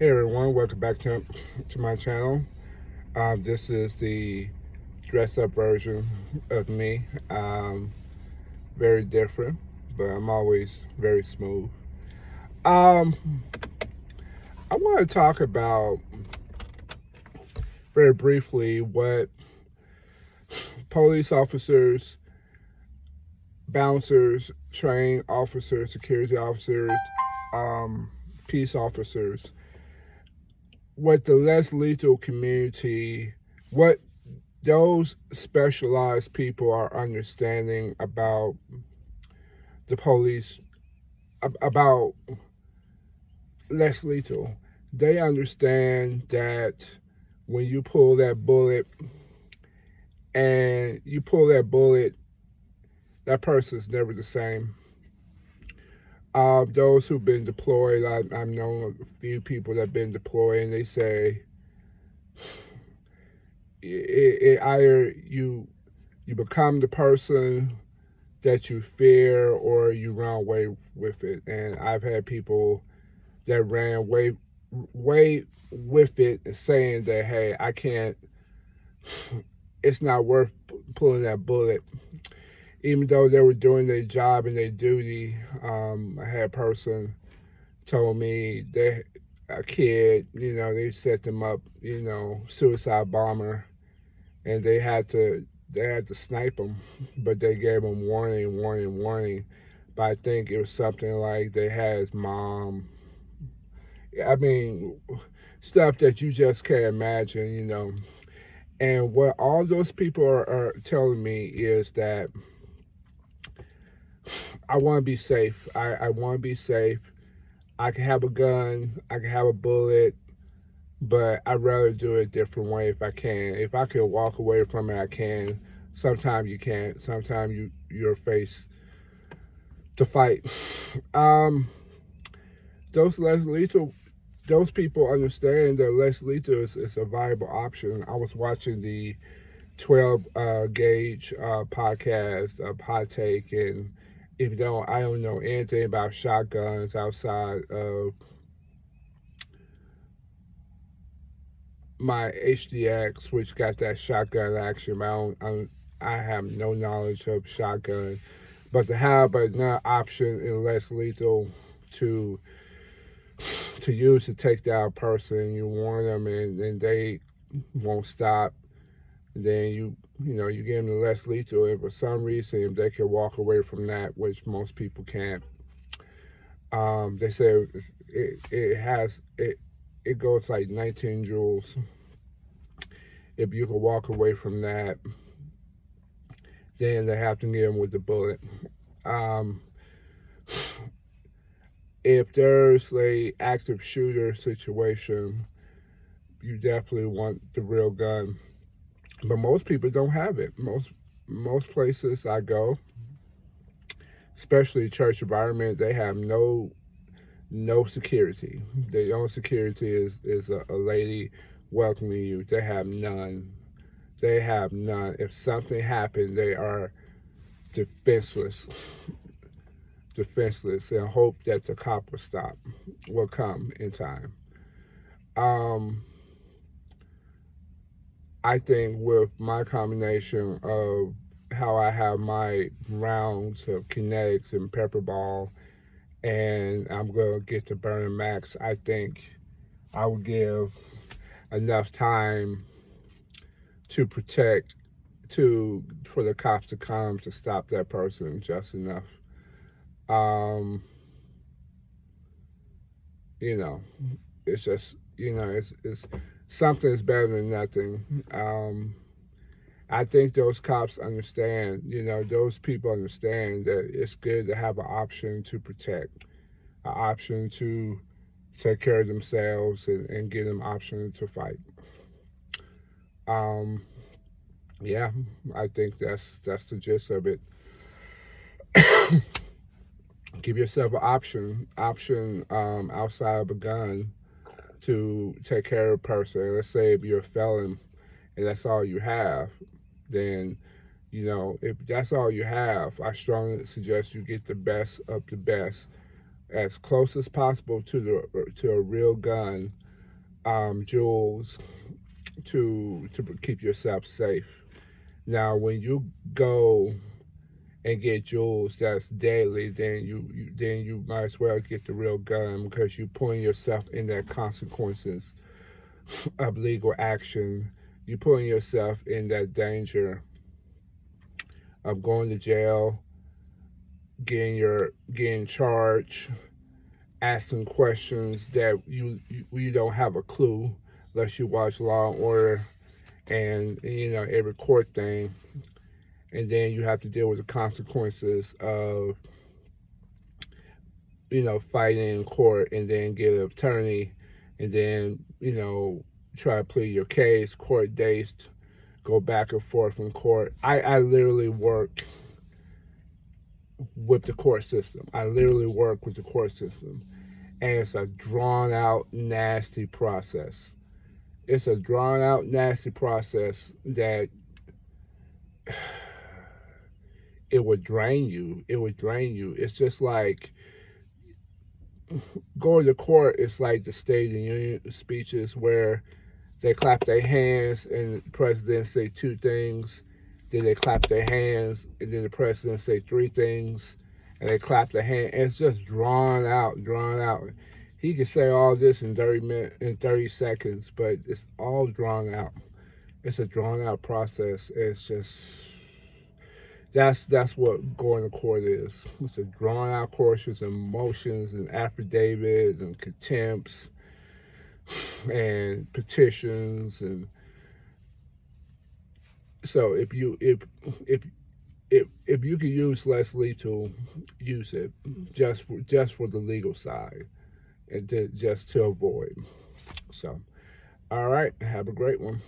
Hey everyone, welcome back to my channel. This is the dress up version of me. Very different, but I'm always very smooth. Um, I want to talk about very briefly what police officers, bouncers, trained officers, security officers, um, peace officers, what the less lethal community, what those specialized people are understanding about the police, about less lethal. They understand that when you pull that bullet and you pull that bullet, that person's never the same. Those who've been deployed, I've known a few people that have been deployed, and they say either you become the person that you fear or you run away with it. And I've had people that ran away with it, saying that, hey, I can't, it's not worth pulling that bullet. Even though they were doing their job and their duty, I had a person told me that a kid, they set them up, suicide bomber, and they had to snipe them, but they gave them warning. But I think it was something like they had his mom. I mean, stuff that you just can't imagine. And what all those people are telling me is that I want to be safe. I want to be safe. I can have a gun, I can have a bullet, but I'd rather do it a different way if I can. If I can walk away from it, I can. Sometimes you can't. Sometimes you're faced to fight. Um, those less lethal, those people understand that less lethal is a viable option. I was watching the 12 gauge podcast, Hot Take, and even though I don't know anything about shotguns outside of my HDX, which got that shotgun action, but I have no knowledge of shotgun. But to have another option and less lethal to use to take down a person, you warn them and they won't stop. Then you give them the less lethal, and for some reason they can walk away from that, which most people can't. They say it goes like 19 joules. If you can walk away from that, then they have to get them with the bullet. Um, if there's a active shooter situation, you definitely want the real gun. But most people don't have it. Most places I go, especially church environment, they have no security. The only security is a lady welcoming you. They have none. They have none. If something happened, they are defenseless. Defenseless, and hope that the cop will come in time. Um, I think with my combination of how I have my rounds of kinetics and pepper ball, and I'm gonna get to burning max, I think I will give enough time to protect for the cops to come to stop that person just enough. Um, you know, it's just it's something is better than nothing. I think those cops understand. Those people understand that it's good to have an option to protect, an option to take care of themselves, and give them option to fight. Um, yeah, I think that's the gist of it. Give yourself an option outside of a gun to take care of a person. Let's say if you're a felon and that's all you have, then if that's all you have, I strongly suggest you get the best of the best, as close as possible to a real gun, jewels to keep yourself safe. Now, when you go and get jewels that's deadly, then you might as well get the real gun, because you're putting yourself in that consequences of legal action. You're putting yourself in that danger of going to jail, getting charged, asking questions that you don't have a clue, unless you watch Law and Order and every court thing, and then you have to deal with the consequences of fighting in court, and then get an attorney, and then try to plead your case, court dates, go back and forth in court. I literally work with the court system. And it's a drawn out, nasty process. It's a drawn out, nasty process that it would drain you. It's just like going to court. It's like the State of the Union speeches where they clap their hands and the president say two things, then they clap their hands, and then the president say three things, and they clap their hand. It's just drawn out. He could say all this in 30 seconds, but it's all drawn out. It's a drawn out process. It's just that's what going to court is. It's a drawn out courses and motions and affidavits and contempts and petitions. And so if you can use less lethal, use it just for the legal side, and just to avoid. So, all right, have a great one.